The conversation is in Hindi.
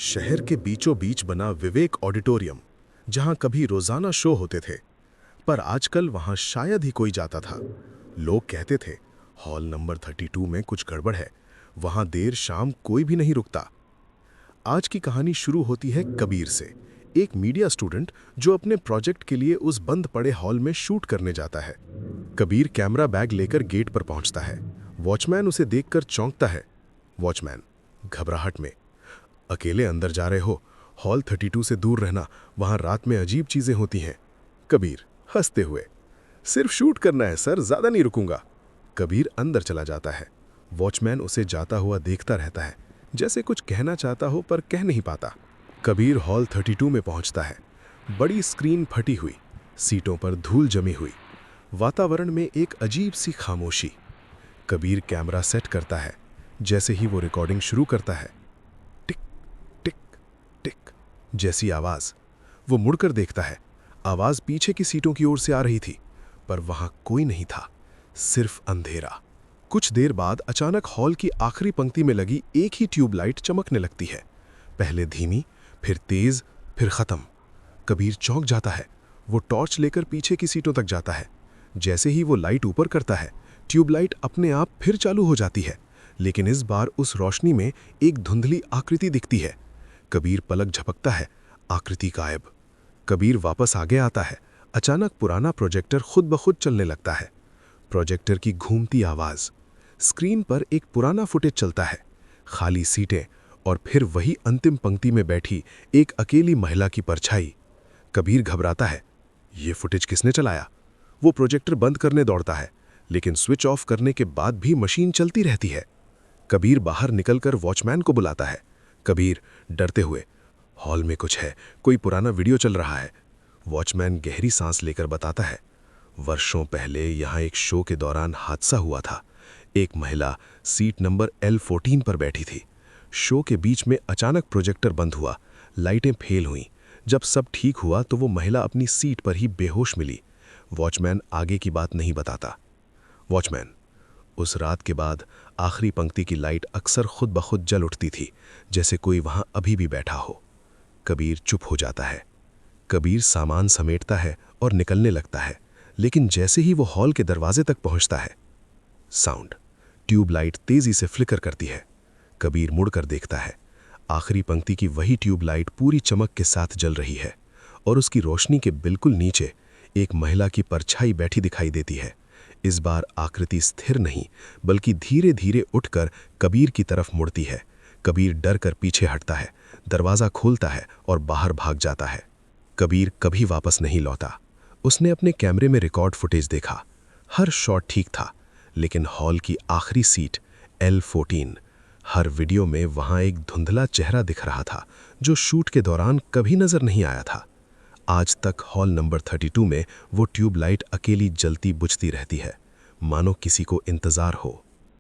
शहर के बीचों बीच बना विवेक ऑडिटोरियम, जहां कभी रोजाना शो होते थे, पर आजकल वहां शायद ही कोई जाता था। लोग कहते थे, हॉल नंबर 32 में कुछ गड़बड़ है, वहां देर शाम कोई भी नहीं रुकता। आज की कहानी शुरू होती है कबीर से, एक मीडिया स्टूडेंट जो अपने प्रोजेक्ट के लिए उस बंद पड़े हॉल में शूट करने जाता है। कबीर कैमरा बैग लेकर गेट पर पहुंचता है। वॉचमैन उसे देखकर चौंकता है। वॉचमैन घबराहट में, अकेले अंदर जा रहे हो? हॉल 32 से दूर रहना, वहां रात में अजीब चीजें होती हैं। कबीर हंसते हुए, सिर्फ शूट करना है सर, ज्यादा नहीं रुकूंगा। कबीर अंदर चला जाता है। वॉचमैन उसे जाता हुआ देखता रहता है, जैसे कुछ कहना चाहता हो पर कह नहीं पाता। कबीर हॉल 32 में पहुंचता है। बड़ी स्क्रीन फटी हुई, सीटों पर धूल जमी हुई, वातावरण में एक अजीब सी खामोशी। कबीर कैमरा सेट करता है। जैसे ही वो रिकॉर्डिंग शुरू करता है, टिक टिक टिक जैसी आवाज। वो मुड़कर देखता है। आवाज पीछे की सीटों की ओर से आ रही थी, पर वहां कोई नहीं था, सिर्फ अंधेरा। कुछ देर बाद अचानक हॉल की आखिरी पंक्ति में लगी एक ही ट्यूबलाइट चमकने लगती है, पहले धीमी, फिर तेज, फिर खत्म। कबीर चौंक जाता है। वो टॉर्च लेकर पीछे की सीटों तक जाता है। जैसे ही वो लाइट ऊपर करता है, ट्यूबलाइट अपने आप फिर चालू हो जाती है, लेकिन इस बार उस रोशनी में एक धुंधली आकृति दिखती है। कबीर पलक झपकता है, आकृति गायब। कबीर वापस आगे आता है। अचानक पुराना प्रोजेक्टर खुद ब खुद चलने लगता है। प्रोजेक्टर की घूमती आवाज। स्क्रीन पर एक पुराना फुटेज चलता है, खाली सीटें और फिर वही अंतिम पंक्ति में बैठी एक अकेली महिला की परछाई। कबीर घबराता है। ये फुटेज किसने चलाया? वो प्रोजेक्टर बंद करने दौड़ता है, लेकिन स्विच ऑफ करने के बाद भी मशीन चलती रहती है। कबीर बाहर निकलकर वॉचमैन को बुलाता है। कबीर डरते हुए, हॉल में कुछ है, कोई पुराना वीडियो चल रहा है। वॉचमैन गहरी सांस लेकर बताता है, वर्षों पहले यहाँ एक शो के दौरान हादसा हुआ था। एक महिला सीट नंबर L14 पर बैठी थी। शो के बीच में अचानक प्रोजेक्टर बंद हुआ, लाइटें फेल हुईं। जब सब ठीक हुआ तो वो महिला अपनी सीट पर ही बेहोश मिली। वॉचमैन आगे की बात नहीं बताता। वॉचमैन, उस रात के बाद आखिरी पंक्ति की लाइट अक्सर खुद ब खुद जल उठती थी, जैसे कोई वहां अभी भी बैठा हो। कबीर चुप हो जाता है। कबीर सामान समेटता है और निकलने लगता है, लेकिन जैसे ही वो हॉल के दरवाजे तक पहुंचता है, साउंड, ट्यूबलाइट तेजी से फ्लिकर करती है। कबीर मुड़कर देखता है। आखिरी पंक्ति की वही ट्यूबलाइट पूरी चमक के साथ जल रही है, और उसकी रोशनी के बिल्कुल नीचे एक महिला की परछाई बैठी दिखाई देती है। इस बार आकृति स्थिर नहीं, बल्कि धीरे धीरे उठकर कबीर की तरफ मुड़ती है। कबीर डर कर पीछे हटता है, दरवाज़ा खोलता है और बाहर भाग जाता है। कबीर कभी वापस नहीं लौटा। उसने अपने कैमरे में रिकॉर्ड फुटेज देखा। हर शॉट ठीक था, लेकिन हॉल की आखिरी सीट L14, हर वीडियो में वहां एक धुंधला चेहरा दिख रहा था, जो शूट के दौरान कभी नजर नहीं आया था। आज तक हॉल नंबर 32 में वो ट्यूबलाइट अकेली जलती बुझती रहती है, मानो किसी को इंतजार हो।